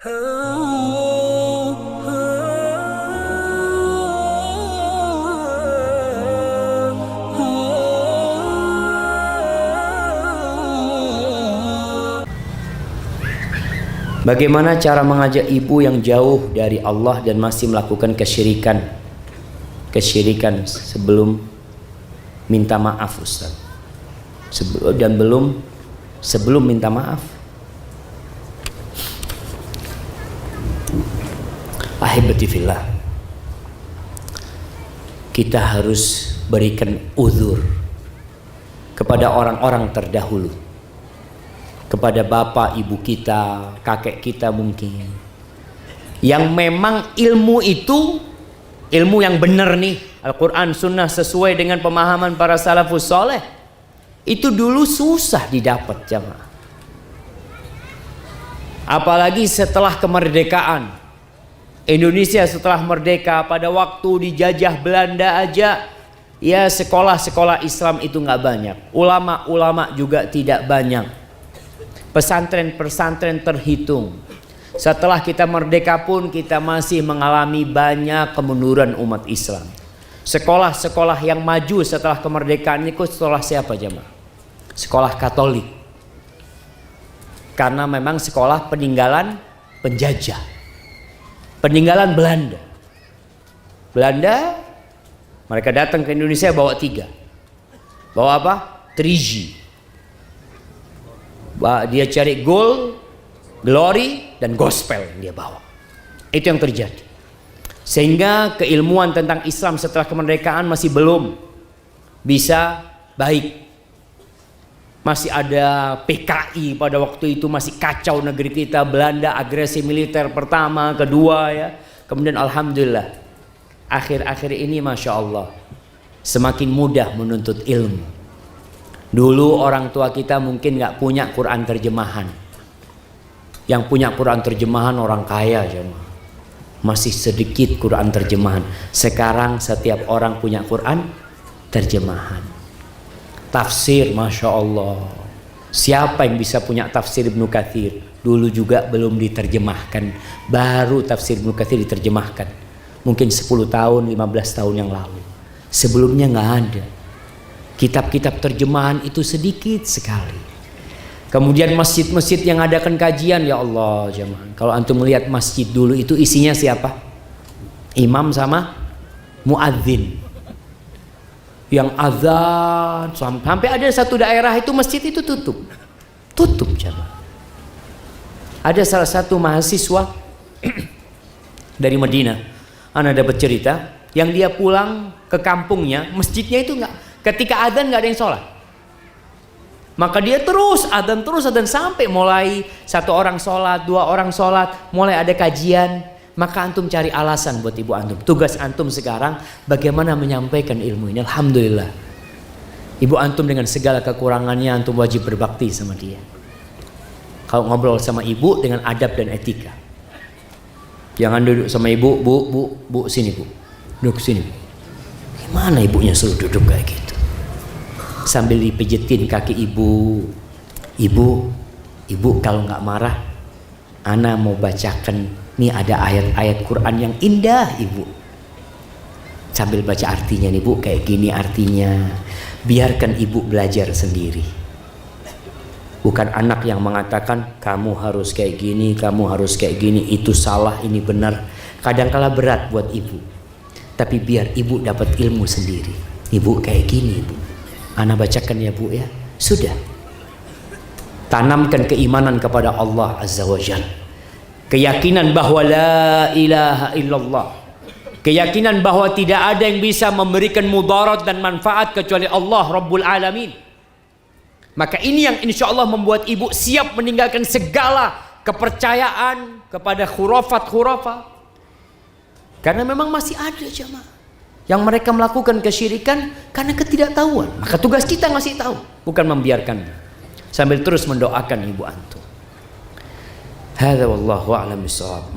Bagaimana cara mengajak ibu yang jauh dari Allah dan masih melakukan kesyirikan sebelum minta maaf, Ustaz? Sebelum minta maaf. Ahibati fillah, kita harus berikan uzur kepada orang-orang terdahulu, kepada bapak ibu kita, kakek kita mungkin, yang memang ilmu itu ilmu yang benar nih, Al-Quran Sunnah sesuai dengan pemahaman para salafus soleh, itu dulu susah didapat jamaah. Apalagi setelah kemerdekaan Indonesia, setelah merdeka, pada waktu dijajah Belanda aja ya sekolah-sekolah Islam itu nggak banyak, ulama-ulama juga tidak banyak, pesantren-pesantren terhitung. Setelah kita merdeka pun kita masih mengalami banyak kemunduran umat Islam. Sekolah-sekolah yang maju setelah kemerdekaan itu sekolah siapa jemaah? Sekolah Katolik. Karena memang sekolah peninggalan penjajah, peninggalan Belanda. Mereka datang ke Indonesia bawa 3. Bawa apa? 3G. Dia cari gold, glory, dan gospel yang dia bawa. Itu yang terjadi. Sehingga keilmuan tentang Islam setelah kemerdekaan masih belum bisa baik. Masih ada PKI pada waktu itu, masih kacau negeri kita. Belanda agresi militer pertama, kedua ya. Kemudian alhamdulillah akhir-akhir ini Masya Allah semakin mudah menuntut ilmu. Dulu orang tua kita mungkin nggak punya Quran terjemahan. Yang punya Quran terjemahan orang kaya jemaah. Masih sedikit Quran terjemahan. Sekarang setiap orang punya Quran terjemahan. Tafsir, Masya Allah. Siapa yang bisa punya tafsir Ibnu Katsir? Dulu juga belum diterjemahkan. Baru tafsir Ibnu Katsir diterjemahkan. Mungkin 10 tahun, 15 tahun yang lalu. Sebelumnya nggak ada. Kitab-kitab terjemahan itu sedikit sekali. Kemudian masjid-masjid yang adakan kajian, ya Allah jemaah. Kalau antum melihat masjid dulu itu isinya siapa? Imam sama muadzin. Yang azan sampai ada satu daerah itu masjid itu tutup jemaah. Ada salah satu mahasiswa dari Madinah, ana dapat cerita, yang dia pulang ke kampungnya, masjidnya itu enggak, ketika adzan nggak ada yang sholat, maka dia terus adzan sampai mulai 1 orang sholat, 2 orang sholat, mulai ada kajian. Maka antum cari alasan buat ibu antum. Tugas antum sekarang bagaimana menyampaikan ilmu ini. Alhamdulillah, ibu antum dengan segala kekurangannya antum wajib berbakti sama dia. Kalau ngobrol sama ibu dengan adab dan etika. Jangan duduk sama ibu, bu sini bu, duduk sini. Gimana ibunya suruh duduk kayak gitu? Sambil dipijetin kaki ibu. Ibu kalau nggak marah, ana mau bacakan. Nih ada ayat-ayat Quran yang indah ibu. Sambil baca artinya nih bu, kayak gini artinya. Biarkan ibu belajar sendiri. Bukan anak yang mengatakan kamu harus kayak gini, kamu harus kayak gini, itu salah, ini benar. Kadang-kala berat buat ibu. Tapi biar ibu dapat ilmu sendiri. Ibu kayak gini ibu. Ana bacakan ya bu ya. Sudah. Tanamkan keimanan kepada Allah Azza wa Jalla. Keyakinan bahwa la ilaha illallah. Keyakinan bahwa tidak ada yang bisa memberikan mudarat dan manfaat kecuali Allah Rabbul Alamin. Maka ini yang insya Allah membuat ibu siap meninggalkan segala kepercayaan kepada khurafat. Karena memang masih ada jemaah yang mereka melakukan kesyirikan karena ketidaktahuan. Maka tugas kita ngasih tahu, bukan membiarkannya. Sambil terus mendoakan ibu antum. Hadza wallahu a'lam bishawab.